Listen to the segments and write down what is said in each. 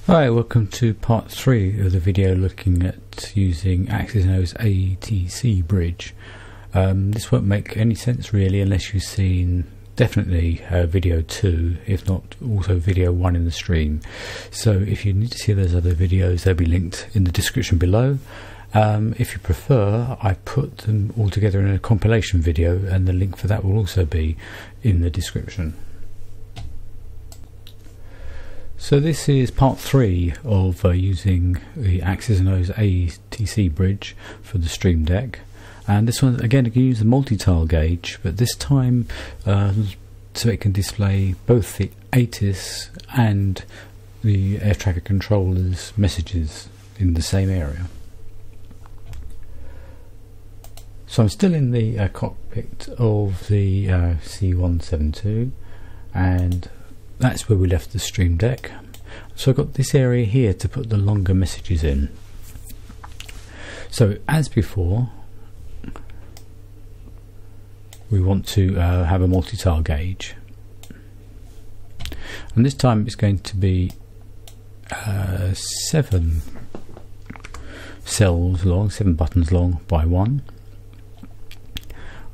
Hi, welcome to part 3 of the video looking at using Axis Node's ATC bridge. This won't make any sense really unless you've seen definitely video 2, if not also video 1 in the stream. So if you need to see those other videos, they'll be linked in the description below. If you prefer, I put them all together in a compilation video, and the link for that will also be in the description. So this is part 3 of using the Axis Node's ATC bridge for the Stream Deck, and this one again you can use the multi-tile gauge, but this time so it can display both the ATC and the air traffic controller's messages in the same area. So I'm still in the cockpit of the C172, and that's where we left the Stream Deck. So I've got this area here to put the longer messages in. So as before, we want to have a multi-tile gauge, and this time it's going to be 7 cells long, 7 buttons long by 1.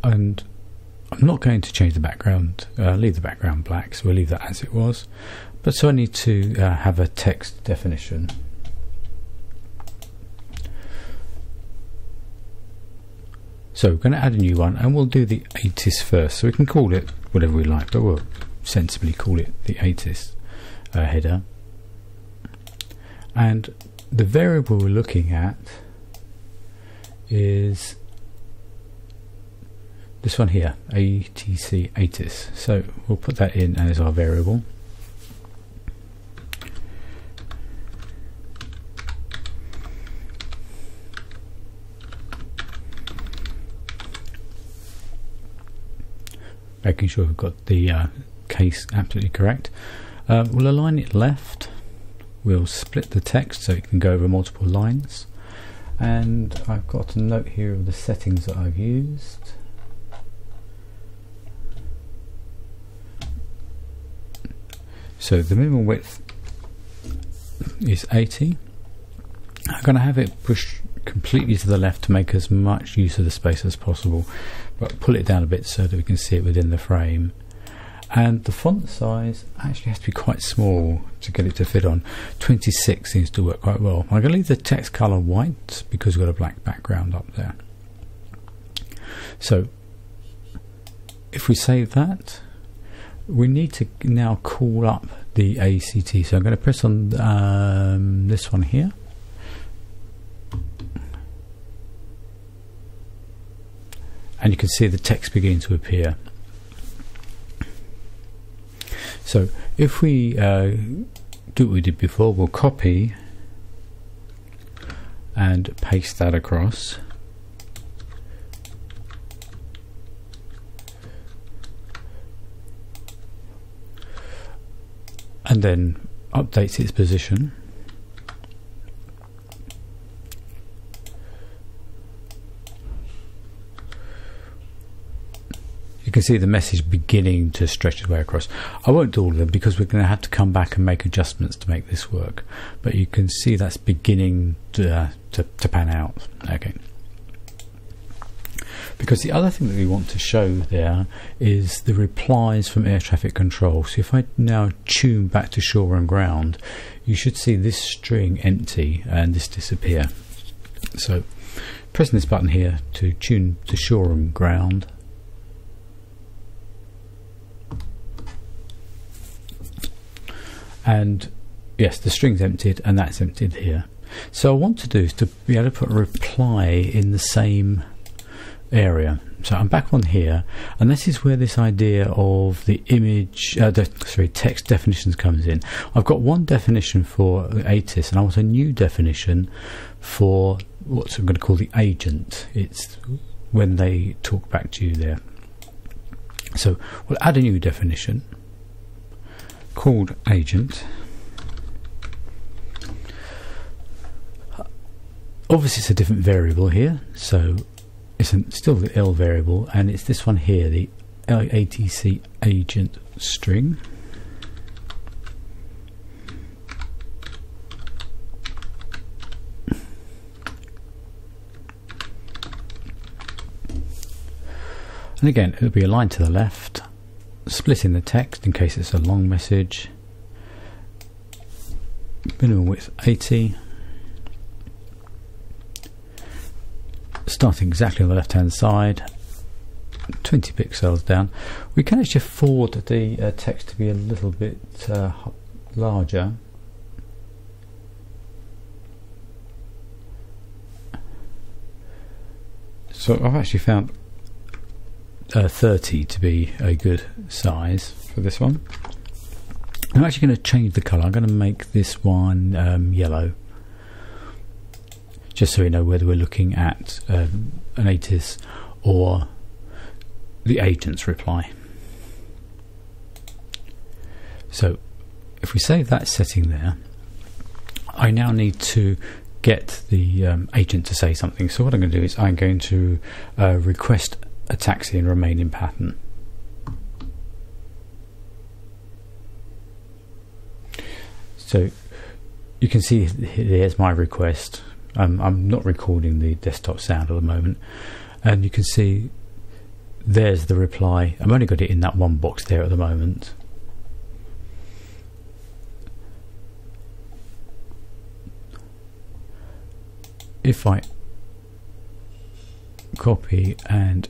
And I'm not going to change the background, leave the background black, so we'll leave that as it was. But so I need to have a text definition. So we're going to add a new one, and we'll do the ATC first. So we can call it whatever we like, but we'll sensibly call it the ATC header. And the variable we're looking at is this one here, ATC ATC. So we'll put that in as our variable. Making sure we've got the case absolutely correct. We'll align it left. We'll split the text so it can go over multiple lines. And I've got a note here of the settings that I've used. So the minimum width is 80. I'm going to have it pushed completely to the left to make as much use of the space as possible, but pull it down a bit so that we can see it within the frame. And the font size actually has to be quite small to get it to fit on. 26 seems to work quite well. I'm going to leave the text color white because we've got a black background up there. So if we save that, we need to now call up the ACT. So I'm going to press on this one here, and you can see the text beginning to appear. So if we do what we did before, we'll copy and paste that across. And then updates its position. You can see the message beginning to stretch its way across. I won't do all of them because we're going to have to come back and make adjustments to make this work. But you can see that's beginning to pan out. Okay. Because the other thing that we want to show there is the replies from air traffic control. So if I now tune back to shore and ground, you should see this string empty and this disappear. So pressing this button here to tune to shore and ground, and yes, the string's emptied and that's emptied here. So what I want to do is to be able to put a reply in the same area. So I'm back on here, and this is where this idea of the image, text definitions comes in. I've got one definition for the ATC, and I want a new definition for what I'm going to call the agent. It's when they talk back to you there. So we'll add a new definition called agent. Obviously it's a different variable here, so it's still the L variable, and it's this one here, the ATC agent string. And again, it'll be aligned to the left, splitting the text in case it's a long message. Minimum width 80. Starting exactly on the left hand side, 20 pixels down. We can actually afford the text to be a little bit larger. So I've actually found 30 to be a good size for this one. I'm actually going to change the colour. I'm going to make this one yellow, just so we know whether we're looking at an ATC or the agent's reply. So if we save that setting there, I now need to get the agent to say something. So what I'm going to do is I'm going to request a taxi and remain in pattern. So you can see here's my request. I'm not recording the desktop sound at the moment, and you can see there's the reply. I've only got it in that one box there at the moment. If I copy and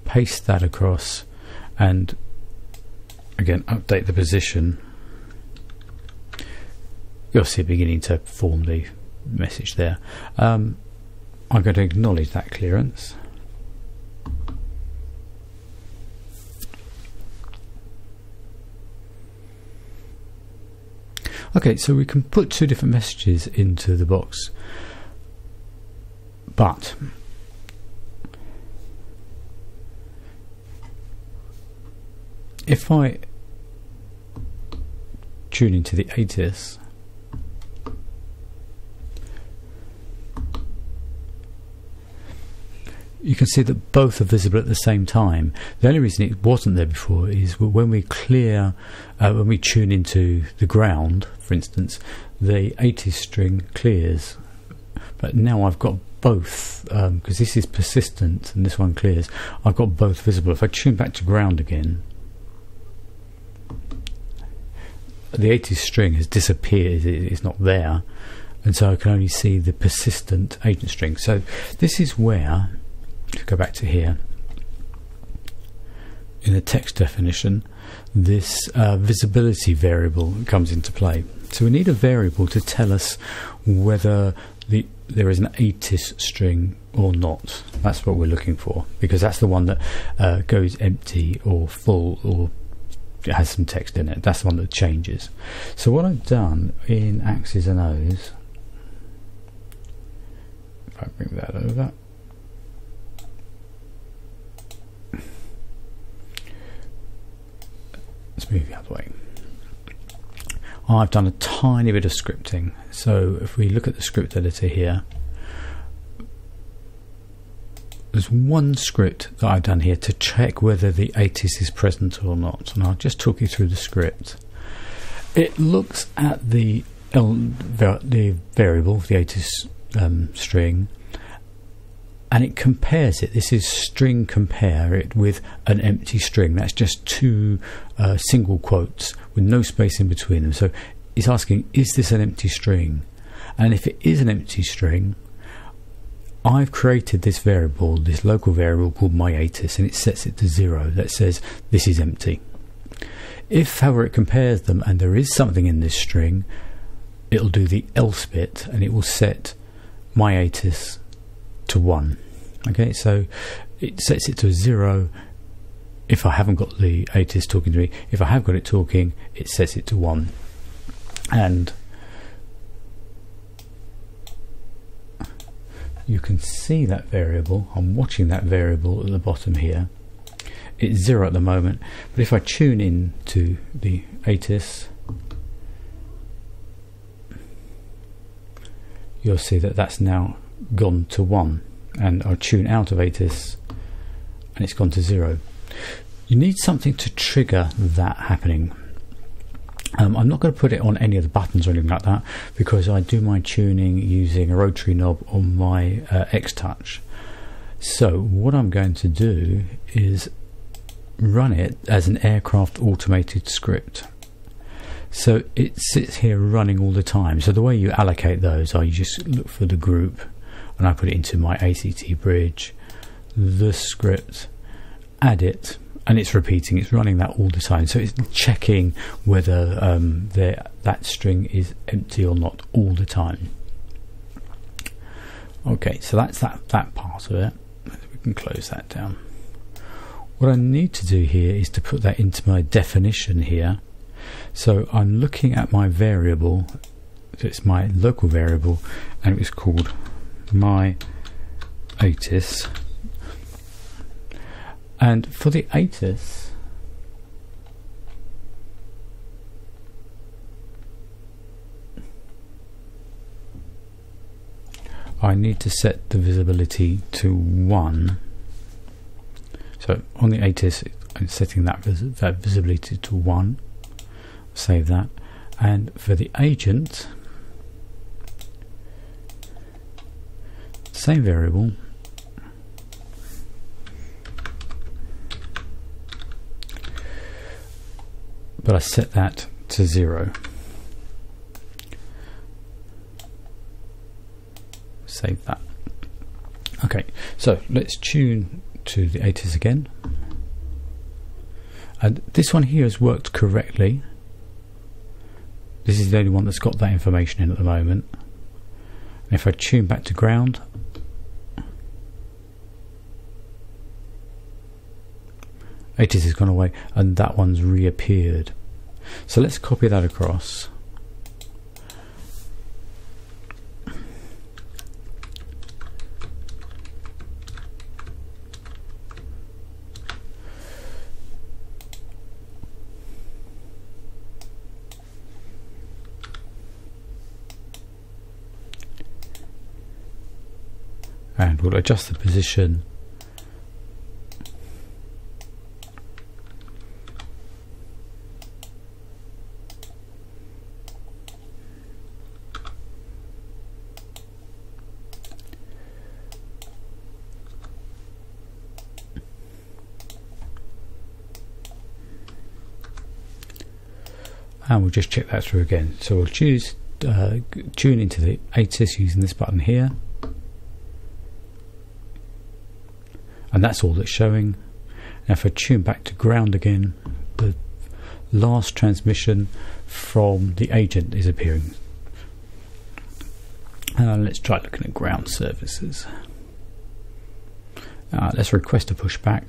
paste that across and again update the position, you'll see it beginning to form the message there. I'm going to acknowledge that clearance. Okay, so we can put two different messages into the box, but if I tune into the ATC, you can see that both are visible at the same time. The only reason it wasn't there before is when we when we tune into the ground, for instance, the ATC string clears. But now I've got both, because this is persistent and this one clears. I've got both visible. If I tune back to ground again, the ATC string has disappeared, it's not there, and so I can only see the persistent agent string. So this is where, if you go back to here, in the text definition, this visibility variable comes into play. So we need a variable to tell us whether there is an ATC string or not. That's what we're looking for, because that's the one that goes empty or full, or it has some text in it. That's the one that changes. So what I've done in X's and O's, if I bring that over, let's move the other way. I've done a tiny bit of scripting. So if we look at the script editor here, there's one script that I've done here to check whether the ATC is present or not, and I'll just talk you through the script. It looks at the variable, the ATC string, and it compares it. This is string compare it with an empty string. That's just two single quotes with no space in between them. So it's asking, is this an empty string? And if it is an empty string, I've created this variable, this local variable called myATC, and it sets it to 0. That says this is empty. If, however, it compares them and there is something in this string, it'll do the else bit and it will set myATC to 1. Okay, so it sets it to 0 if I haven't got the ATC talking to me. If I have got it talking, it sets it to 1. And you can see that variable. I'm watching that variable at the bottom here. It's 0 at the moment, but if I tune in to the ATC, you'll see that that's now gone to 1, and I'll tune out of ATC and it's gone to 0. You need something to trigger that happening. I'm not going to put it on any of the buttons or anything like that, because I do my tuning using a rotary knob on my X-Touch. so what I'm going to do is run it as an aircraft automated script. So it sits here running all the time. So the way you allocate those are you just look for the group, and I put it into my ACT bridge, the script, add it, and it's repeating, it's running that all the time. So it's checking whether that string is empty or not all the time. Okay, so that's that part of it. We can close that down. What I need to do here is to put that into my definition here. So I'm looking at my variable, so it's my local variable, and it was called my ATC. And for the ATC, I need to set the visibility to 1. So on the ATC, I'm setting that visibility to 1. Save that. And for the agent, same variable, but I set that to 0. Save that. Okay, so let's tune to the ATC again. And this one here has worked correctly. This is the only one that's got that information in at the moment. And if I tune back to ground, ATC has gone away and that one's reappeared. So let's copy that across. And we'll adjust the position. And we'll just check that through again. So we'll choose tune into the ATC using this button here. And that's all that's showing. Now if I tune back to ground again, the last transmission from the agent is appearing. Let's try looking at ground services. Let's request a pushback.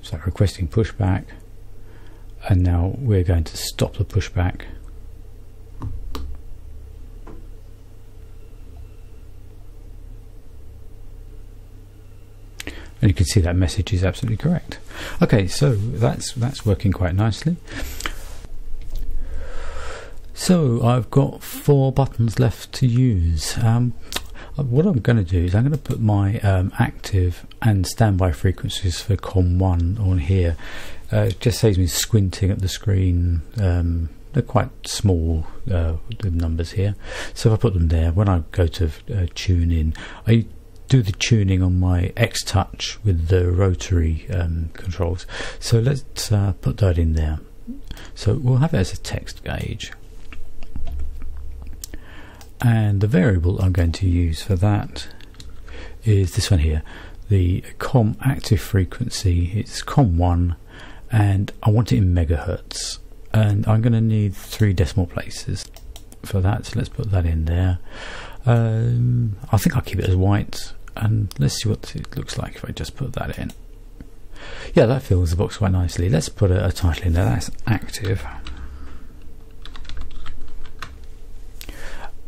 So requesting pushback. And now we're going to stop the pushback. And you can see that message is absolutely correct. Okay, so that's working quite nicely. So I've got 4 buttons left to use. What I'm going to do is I'm going to put my active and standby frequencies for COM1 on here. It just saves me squinting at the screen. They're quite small, the numbers here. So if I put them there, when I go to tune in, I do the tuning on my X touch with the rotary controls. So let's put that in there. So we'll have it as a text gauge. And the variable I'm going to use for that is this one here, the COM active frequency. It's COM1 and I want it in megahertz, and I'm going to need 3 decimal places for that, so let's put that in there. I think I'll keep it as white, and let's see what it looks like if I just put that in. Yeah, that fills the box quite nicely. Let's put a title in there. That's active.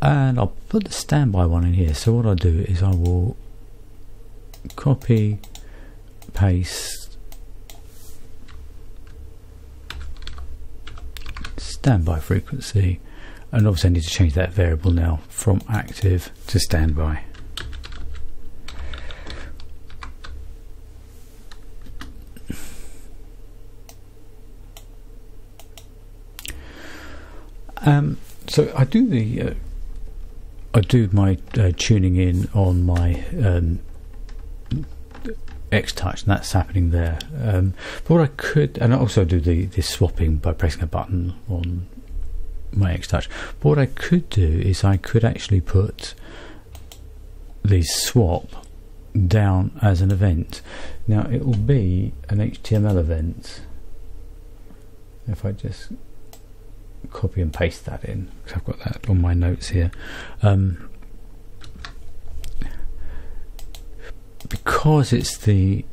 And I'll put the standby one in here. So what I'll do is I will copy, paste, standby frequency, and obviously I need to change that variable now from active to standby. So I do my tuning in on my X-Touch, and that's happening there. But what I could, and I also do the swapping by pressing a button on my X-Touch. But what I could do is I could actually put the swap down as an event. Now it will be an HTML event. If I just copy and paste that in, because I've got that on my notes here. Because it's the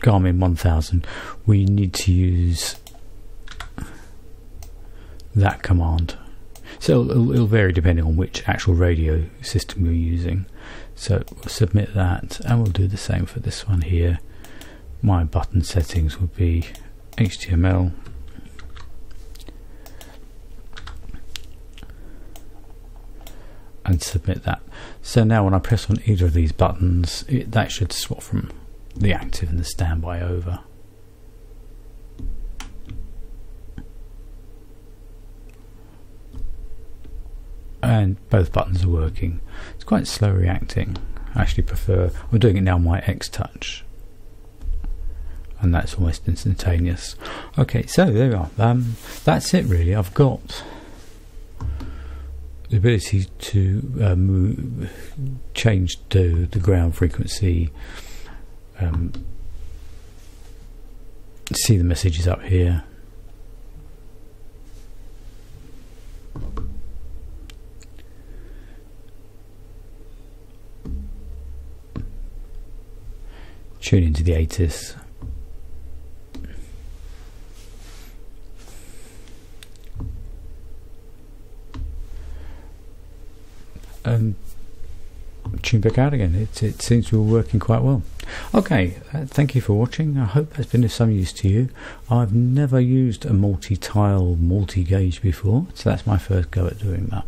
Garmin 1000, we need to use that command. So it'll vary depending on which actual radio system you're using. So we'll submit that, and we'll do the same for this one here. My button settings will be HTML. And submit that. So now when I press on either of these buttons, that should swap from the active and the standby over. And both buttons are working. It's quite slow reacting. I actually prefer, I'm doing it now on my X-Touch, and that's almost instantaneous. Okay, so there we are. That's it really. I've got the ability to change the ground frequency, see the messages up here, tune into the ATC. And tune back out again. It seems to be working quite well. Okay, thank you for watching. I hope that's been of some use to you. I've never used a multi-tile multi-gauge before, so that's my first go at doing that.